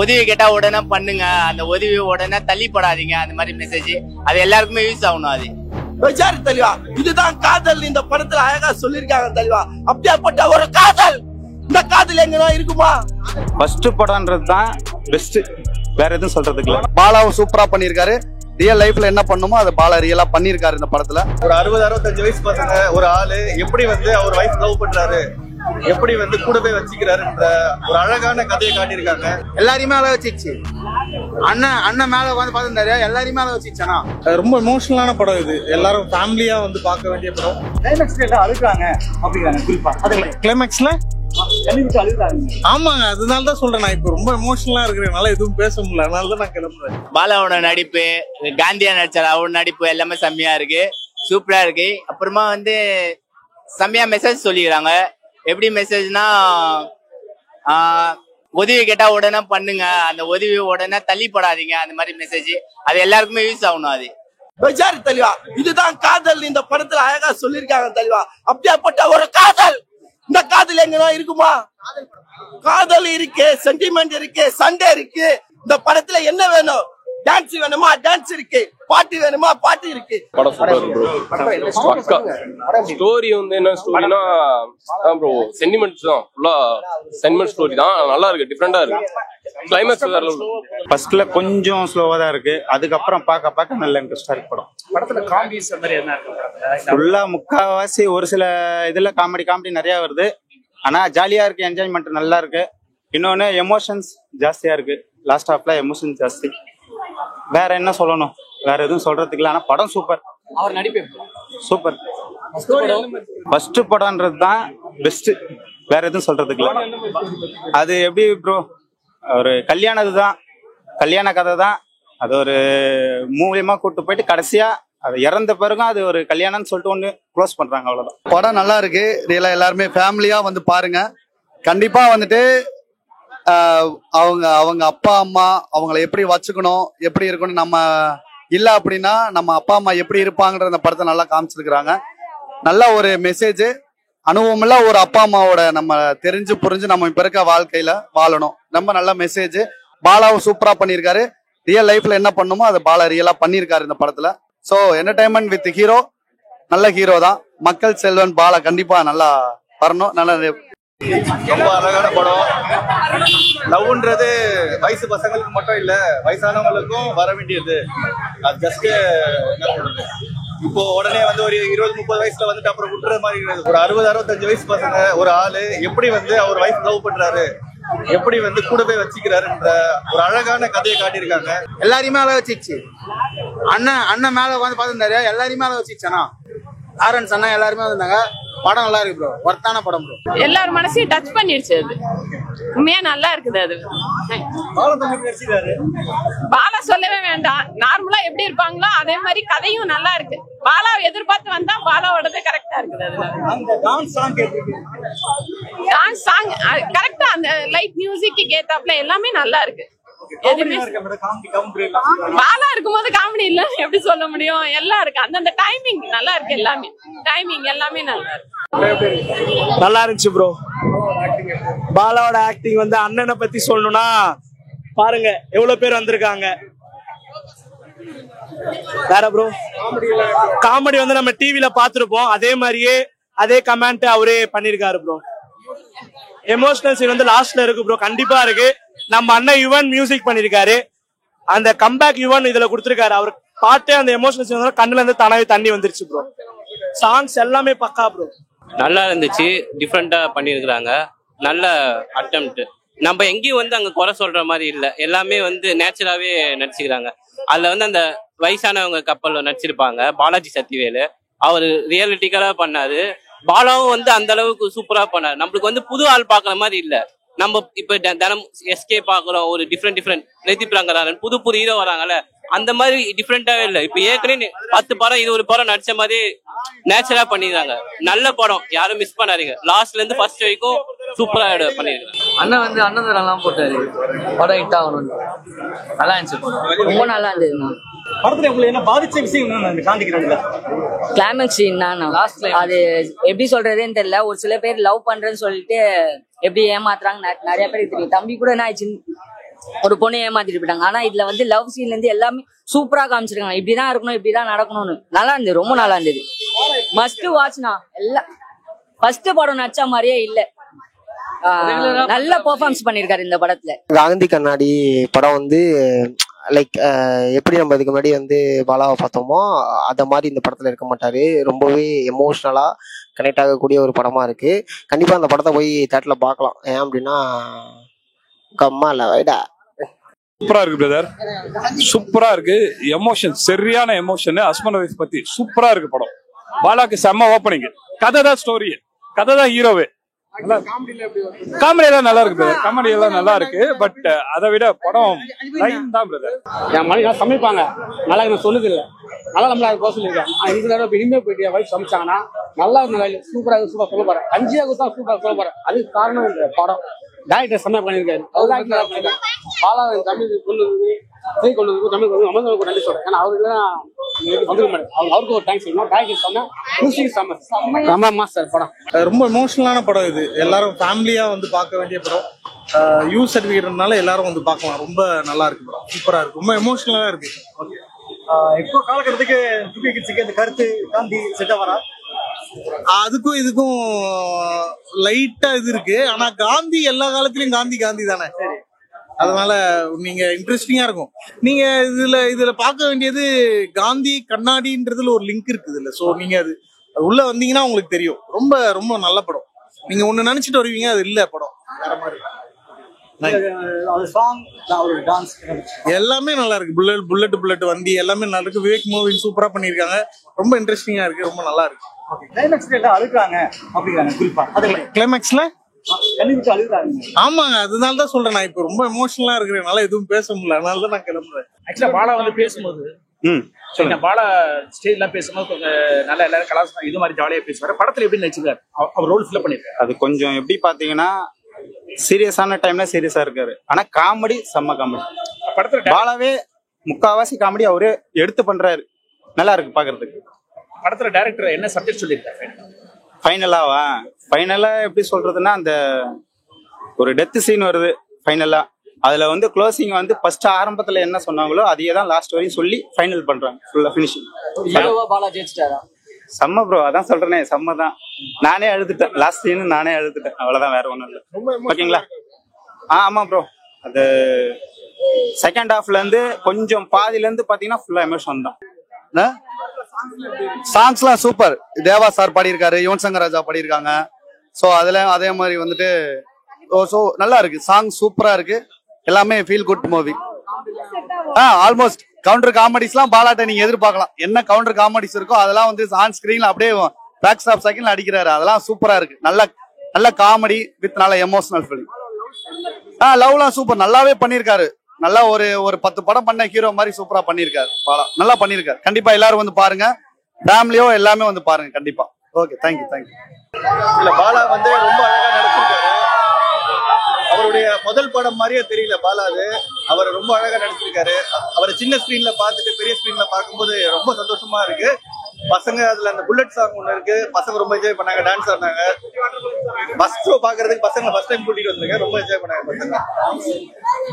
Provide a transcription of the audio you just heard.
உதவி கேட்டா உடனே பண்ணுங்க, அந்த உதவி உடனே தள்ளிப்படாதீங்க, அந்த மாதிரி மெசேஜ் அது எல்லாருக்குமே யூஸ் ஆகணும். அது விசாரி தெளிவா, இதுதான் காதல். இந்த படத்துல அழகா சொல்லிருக்காங்க தெளிவா. அப்படியாப்பட்ட ஒரு காதல், இந்த காதல் எங்கன்னா இருக்குமா? ஃபர்ஸ்ட் படம்ன்றது தான் பெஸ்ட், வேற எதுவும் சொல்றதுக்கு இல்ல. பாலாவும் சூப்பரா பண்ணிருக்காரு. ரியல் லைஃப்ல என்ன பண்ணுமோ அதை பாலா ரியலா பண்ணிருக்காரு இந்த படத்துல. ஒரு 60-65 வயசு பசங்க ஒரு ஆளு எப்படி அவர் வைஃப் லவ் பண்றாரு, எப்படி கூடவே வச்சுக்கிறாருன்ற ஒரு அழகான கதையை காட்டியிருக்காங்க. எல்லாரையுமே அழ வச்சிச்சு. அண்ணன் மேல பாத்துருந்தாரு, எல்லாரையுமே அழ வச்சிச்சானா. ரொம்ப எமோஷனலான படம் இது. எல்லாரும் ஃபேமிலியா பார்க்க வேண்டிய படம். கிளைமேக்ஸ்ல அழுகுறாங்க அப்படிங்கிறாங்க குறிப்பா. கிளைமேக்ஸ்ல ஆமாங்க, அதனாலதான் சொல்றேன். நான் இப்ப ரொம்ப எமோஷனலா இருக்கிறதுனால எதுவும் பேச முடியல, அதனாலதான் நான் கிளம்புறேன். பாலாவோட நடிப்பு, காந்தியா நடிச்சார் அவரோட நடிப்பு எல்லாமே செம்மையா இருக்கு, சூப்பரா இருக்கு. அப்புறமா செம்மையா மெசேஜ் சொல்லிக்கிறாங்க. எப்படி மெசேஜ்னா, உதவி கேட்டா உடனே பண்ணுங்க, அந்த உதவி உடனே தள்ளிப்படாதீங்க, அந்த மாதிரி மெசேஜ் அது எல்லாருக்குமே யூஸ் ஆகணும். அது விசாரி தெளிவா, இதுதான் காதல். இந்த படத்துல அழகா சொல்லிருக்காங்க தெளிவா. அப்படியாப்பட்ட ஒரு காதல், இந்த காதல் எங்கன்னா இருக்குமா? காதல் இருக்கு, சென்டிமெண்ட் இருக்கு, சண்டை இருக்கு. இந்த படத்துல என்ன வேணும்? டான்ஸ் வேணுமா? டான்ஸ் இருக்கு. பாட்டு வேணுமா? பாட்டு இருக்கு. படம் ஸ்டோரி என்ன ஸ்டோரினா ப்ரோ, சென்டிமெண்ட்ஸ் தான், ஃபுல்லா சென்டிமெண்ட் ஸ்டோரி தான். நல்லா இருக்கு, டிஃபரெண்டா இருக்கு. கிளைமேக்ஸ் ஃபர்ஸ்ட்ல கொஞ்சம் ஸ்லோவா தான் இருக்கு, அதுக்கப்புறம் பார்க்க நல்ல இன்ட்ரெஸ்டா இருக்கு படம். படத்துல காமெடிஸ் மாதிரி என்ன இருக்கு? ஃபுல்லா முக்காவாசி ஒரு சில இதுல காமெடி நிறைய வருது. ஆனா ஜாலியா இருக்கு, என்ஜாய்மெண்ட் நல்லா இருக்கு. இன்னொன்னு எமோஷன்ஸ் ஜாஸ்தியா இருக்கு. லாஸ்ட் ஹாஃப்ல எமோஷன்ஸ் ஜாஸ்தி. வேற என்ன சொல்லணும்? வேற எதுவும் சொல்றதுக்கு இல்ல. ஆனா படம் சூப்பர். அவர் நடிப்பு சூப்பர். ஃபர்ஸ்ட் படம்ன்றது தான் பெஸ்ட், வேற எதுவும் சொல்றதுக்கு இல்ல. அது எப்படி ப்ரோ, ஒரு கல்யாண கதை தான். அது ஒரு மூலியமா கூட்டு போயிட்டு கடைசியா அது இறந்த பிறகும் அது ஒரு கல்யாணம்னு சொல்லிட்டு ஒண்ணு க்ளோஸ் பண்றாங்க, அவ்வளவுதான். படம் நல்லா இருக்கு. ரியலா எல்லாருமே ஃபேமிலியா பாருங்க. கண்டிப்பா அவங்க அப்பா அம்மா அவங்கள எப்படி வச்சுக்கணும், எப்படி இருக்கணும், நம்ம இல்ல அப்படின்னா நம்ம அப்பா அம்மா எப்படி இருப்பாங்கன்ற அந்த படத்தை நல்லா காமிச்சிருக்கிறாங்க. நல்ல ஒரு மெசேஜ். அனுபவம் ஒரு அப்பா அம்மாவோட நம்ம தெரிஞ்சு புரிஞ்சு நம்ம இப்ப இருக்க வாழ்க்கையில வாழணும். ரொம்ப நல்ல மெசேஜ். பாலாவும் சூப்பரா பண்ணிருக்காரு. ரியல் லைஃப்ல என்ன பண்ணுமோ அதை பாலா ரியலா பண்ணிருக்காரு இந்த படத்துல. சோ என்டர்டைன்மெண்ட் வித் ஹீரோ, நல்ல ஹீரோ தான். மக்கள் செல்வன் பாலா கண்டிப்பா நல்லா வரணும். நல்ல ரொம்ப அழகான படம். லவ்ன்றது வயசு பசங்களுக்கு மட்டும் இல்ல, வயசானவங்களுக்கும் வர வேண்டியது. அது ஜஸ்ட் என்ன சொல்றது, இப்போ உடனே ஒரு 20-30 வயசுல அப்புறம் விட்டுற மாதிரி இருக்குது. ஒரு 60-65 வயசு பசங்க ஒரு ஆளு எப்படி அவர் வைஃப் லவ் பண்றாரு, எப்படி கூடவே வச்சுக்கிறாருன்ற ஒரு அழகான கதையை காட்டியிருக்காங்க. எல்லாரையுமே அழ வச்சிச்சு. அண்ணன் மேல பாத்துருந்தாரு, எல்லாரையுமே அழ வச்சிச்சானா. ஆரன்ஸ் அண்ணா எல்லாருமே வந்தாங்க. படம் நல்லா இருக்கு ப்ரோ, ஒர்த்தான படம் ப்ரோ. எல்லாரும் மனசையும் டச் பண்ணிடுச்சு. அது உண்மையா நல்லா இருக்குது. அது பாலா சொல்லவே வேண்டாம். நார்மலா எப்படி இருப்பாங்களோ அதே மாதிரி கதையும் நல்லா இருக்கு. பாலாவை எதிர்பார்த்து வந்தா பாலாவோடது கரெக்டா இருக்குது. அதுல டான்ஸ் சாங் கரெக்டா, அந்த லைட் மியூசிக்கு கேத்தாப்ல எல்லாமே நல்லா இருக்கு. பாலா இருக்கும்போது காமெடி இல்ல எப்படி சொல்ல முடியும்? எல்லாம் இருக்கு. அந்தந்த டைமிங் நல்லா இருக்கு. எல்லாமே நல்லா இருக்கு. நல்லா இருந்துச்சு ப்ரோ. பாலாவோட ஆக்டிங் அண்ணனை பத்தி சொல்லணும்னா பாருங்க எவ்வளவு பேர் வந்திருக்காங்க. வேற ப்ரோ காமெடி நம்ம டிவில பாத்துருப்போம், அதே மாதிரியே அதே கமெண்ட் அவரே பண்ணிருக்காரு ப்ரோ. எமோஷனல் சீன் லாஸ்ட்ல இருக்கு ப்ரோ, கண்டிப்பா இருக்கு. நம்ம அண்ணன் யுவன் மியூசிக் பண்ணிருக்காரு. அந்த கம்பேக் யுவன் இதுல கொடுத்திருக்காரு. அவர் பாட்டு அந்த எமோஷனல் சீன் கண்ணுல இருந்து தானாவே தண்ணி வந்துருச்சு ப்ரோ. சாங்ஸ் எல்லாமே பக்கா ப்ரோ. நல்லா இருந்துச்சு, டிஃப்ரெண்டா பண்ணிருக்காங்க. நல்ல அட்டெம்ப்ட். நம்ம எங்கேயும் அங்க குறை சொல்ற மாதிரி இல்ல, எல்லாமே நேச்சுராவே நடிச்சுக்கிறாங்க. அதுல அந்த வயசானவங்க கப்பல் நடிச்சிருப்பாங்க. பாலாஜி சக்திவேலு அவரு ரியலிட்டிக்கலா பண்ணாரு. பாலாவும் அந்த அளவுக்கு சூப்பரா பண்ணாரு. நம்மளுக்கு புது ஆள் பாக்குற மாதிரி இல்ல. நம்ம இப்ப தினம் எஸ்கே பாக்குறோம், ஒரு டிஃப்ரெண்ட் ரித்திக் ரங்கராஜன் புது ஹீரோ வராங்கல்ல, அந்த மாதிரி டிஃப்ரெண்டாவே இல்ல. இப்ப ஏற்கனவே 10 படம் இது ஒரு படம் நடிச்ச மாதிரி நேச்சுரலா பண்ணிருக்காங்க. நல்ல படம், யாரும் மிஸ் பண்ணாதீங்க. லாஸ்ட்ல இருந்து ஃபர்ஸ்ட் வரைக்கும் சூப்பரா பண்ணிருக்காங்க. அண்ணன் அன்னதானம் போட்டாரு, படம் ஹிட் ஆகணும். நல்லா இருந்துச்சு, ரொம்ப நல்லா இருந்தது. படத்துல உங்களுக்கு என்ன பாதிச்ச விஷயம் காந்திக்கிறாங்க? கிளைமேக்ஸ் அது எப்படி சொல்றதுன்னு தெரியல. ஒரு சில பேர் லவ் பண்றேன்னு சொல்லிட்டு எப்படி ஏமாத்துறாங்க நிறைய பேருக்கு தெரியும். தம்பி கூட என்ன ஆயிடுச்சு ஒரு பொண்ணை ஏமாத்திட்டு போயிட்டாங்க. ஆனா இதுல வந்து லவ் சீன்ல இருந்து எல்லாமே சூப்பரா காமிச்சிருக்காங்க. இப்படிதான் இருக்கணும், இப்படிதான் நடக்கணும்னு. நல்லா இருந்தது, ரொம்ப நல்லா இருந்தது. மஸ்ட் வாட்ச்னா. எல்லாம் ஃபர்ஸ்ட் படம் நடிச்ச மாதிரியே இல்ல. நல்ல பெர்ஃபார்மன்ஸ் பண்ணிருக்காரு இந்த படத்துல. காந்தி கண்ணாடி படம் வந்து லைக் எப்படி நம்ம இதுக்கு முன்னாடி வந்து பாலாவை பார்த்தோமோ அத மாதிரி இந்த படத்துல இருக்க மாட்டாரு. ரொம்பவே எமோஷ்னலா கனெக்ட் ஆகக்கூடிய ஒரு படமா இருக்கு. கண்டிப்பா அந்த படத்தை போய் தேட்டர்ல பார்க்கலாம். ஏன் அப்படின்னா கம்மா இல்ல வைடா சூப்பரா இருக்கு பிரதர், சூப்பரா இருக்கு. எமோஷன், சரியான எமோஷன். ஹஸ்பண்ட் ஒய்ஃப் பத்தி சூப்பரா இருக்கு படம். பாலாக்கு செம்ம ஓப்பனிங். கதை தான் ஸ்டோரி, கதை தான் ஹீரோவே. காமெடி எல்லாம் நல்லா இருக்கு பிரதர், காமெடி எல்லாம் நல்லா இருக்கு. பட் அதை விட படம் லைன் தான் பிரதர். என் மனைவி நல்லா சமைப்பாங்க, நல்லா நான் சொன்னது இல்லை, நல்லா நம்மள போக சொல்லியிருக்கேன். இந்த தடவை இனிமே போயிட்டு வைஃப் சமைச்சாங்கன்னா நல்லா சூப்பரா சூப்பரா சொல்ல போறேன். கஞ்சியா கொடுத்தா சூப்பரா சொல்ல போறேன். அதுக்கு காரணம் இந்த படம். டைரக்டர் செம்மையா பண்ணியிருக்காரு. பாலா தமிழ் கொண்டு தமிழ் அமர்ந்தவங்களுக்கு நன்றி சொல்றேன். ஏன்னா அவருக்கு வந்துருக்க மாட்டேன். அவருக்கு ஒரு தேங்க்ஸ் சொல்லணும். டைரக்டர் சொன்னா மியூசிக் ரொம்ப மாஸ்டர் படம். ரொம்ப எமோஷனலான படம் இது. எல்லாரும் ஃபேமிலியா வந்து பார்க்க வேண்டிய படம். யூ சர்டிஃபிகேட்னால எல்லாரும் வந்து பார்க்கலாம். ரொம்ப நல்லா இருக்கு படம், சூப்பரா இருக்கு, ரொம்ப எமோஷனலா இருக்கு. இப்போ காலகட்டத்துக்கு புதிய கிட்ஸுக்கு அந்த கருத்து காந்தி செட்டா வரா? அதுக்கும் இதுக்கும் லைட்டா இது இருக்கு. ஆனா காந்தி எல்லா காலத்திலயும் காந்தி காந்தி தானே, அதனால நீங்க இன்ட்ரெஸ்டிங்கா இருக்கும். நீங்க இதுல பார்க்க வேண்டியது காந்தி கண்ணாடின்றதுல ஒரு லிங்க் இருக்குது இல்ல. சோ நீங்க அது உள்ள வந்தீங்கன்னா உங்களுக்கு தெரியும். ரொம்ப ரொம்ப நல்ல படம். நீங்க ஒண்ணு நினைச்சிட்டு வருவீங்க, அது இல்ல படம் வேற மாதிரி. எல்லாமே நல்லா இருக்கு. புல்லட் வண்டி எல்லாமே நல்லா இருக்கு. விவேக் மோவின் சூப்பரா பண்ணிருக்காங்க. ரொம்ப இன்ட்ரெஸ்டிங்கா இருக்கு, ரொம்ப நல்லா இருக்கு. கிளைமேக்ஸ்ல ஆமாங்க, அதனாலதான் சொல்றேன். நான் இப்ப ரொம்ப எமோஷனலா இருக்கிறதுனால எதுவும் பேச முடியல, அதனாலதான் நான் கிளம்புறேன். ஆக்சுவலா பாலா வந்து பேசும்போது பாலா ஸ்டேஜ்ல பேசும்போது நல்லா எல்லாரும் கலாச்சாரம் இது மாதிரி ஜாலியா பேசுவாரு. படத்துல எப்படி நடிச்சிருக்காரு, அவர் ரோல் ஃபில் பண்ணிருக்காரு. அது கொஞ்சம் எப்படி பாத்தீங்கன்னா சீரியஸான டைம்ல சீரியஸா இருக்காரு. ஆனா காமெடி செம்ம காமெடி. படத்துல பாலாவே முக்காவாசி காமெடி அவரே எடுத்து பண்றாரு. நல்லா இருக்கு பாக்குறதுக்கு. படத்துல டைரக்டர் என்ன சப்ஜெக்ட் சொல்லியிருக்காரு? ஃபைனலா எப்படி சொல்றதுன்னா, அந்த ஒரு டெத் சீன் வருது ஃபைனலா. அதுல வந்து க்ளோசிங் வந்து ஃபர்ஸ்ட் ஆரம்பத்துல என்ன சொன்னாங்களோ அதையே தான் லாஸ்ட் வரையும் சொல்லி ஃபைனல் பண்றாங்க. ஃபுல்லா ஃபினிஷிங். செம்ம ப்ரோ, அதான் சொல்றேனே, செம்ம தான். நானே அழுதுட்டேன் லாஸ்ட் சீன், நானே அழுதுட்டேன். அவ்வளவுதான், வேற ஒண்ணும் இல்ல. ஓகேங்களா? ஆமா ப்ரோ. அது செகண்ட் ஹாஃப்ல இருந்து கொஞ்சம் பாதியில இருந்து பாத்தீங்கன்னா ஃபுல்லா எமோஷன் தான். சாங்ஸ்லாம் சூப்பர். தேவா சார் பாடியிருக்காரு, யுவன் சங்கர் ராஜா பாடியிருக்காங்க. ஸோ அதுல அதே மாதிரி வந்துட்டு ஸோ நல்லா இருக்கு. சாங் சூப்பரா இருக்கு. எல்லாமே feel good movie. Almost counter காமெடிஸ்லாம் பாலாட்ட நீங்க எதிர்பார்க்கலாம். என்ன கவுண்டர் காமெடிஸ் இருக்கோ அதெல்லாம் வந்து ஆன் ஸ்கிரீன்ல அப்படியே பேக் ஸ்டாப் செகண்ட்ல அடிக்கிறாரு. அதெல்லாம் சூப்பரா இருக்கு. நல்ல காமெடி வித் நல்ல எமோஷனல் ஃபீலிங். லவ்லாம் சூப்பர், நல்லாவே பண்ணியிருக்காரு. நல்லா ஒரு 10 படம் பண்ண ஹீரோ மாதிரி சூப்பரா பண்ணிருக்காரு பாலா. நல்லா பண்ணிருக்காரு. கண்டிப்பா எல்லாரும் வந்து பாருங்க, ஃபேமிலியோ எல்லாமே வந்து பாருங்க கண்டிப்பா. Okay, thank you. இல்ல, பாலா வந்து ரொம்ப அழகா நடிச்சிருக்காரு. அவருடைய முதல் படம் மாதிரியே தெரியல பாலா. அவர் ரொம்ப அழகா நடிச்சிருக்காரு. அவரை சின்ன ஸ்கிரீன்ல பார்த்துட்டு பெரிய ஸ்கிரீன்ல பார்க்கும்போது ரொம்ப சந்தோஷமா இருக்கு. பசங்க அதுல அந்த புல்லட் சாங் ஒண்ணு இருக்கு, பசங்க ரொம்ப என்ஜாய் பண்ணாங்க, டான்ஸ் ஆடினாங்க. ஃபர்ஸ்ட் ஷோ பாக்குறதுக்கு பசங்க ஃபர்ஸ்ட் டைம் கூட்டிட்டு வந்திருக்கேன், ரொம்ப என்ஜாய் பண்ணாங்க பசங்க.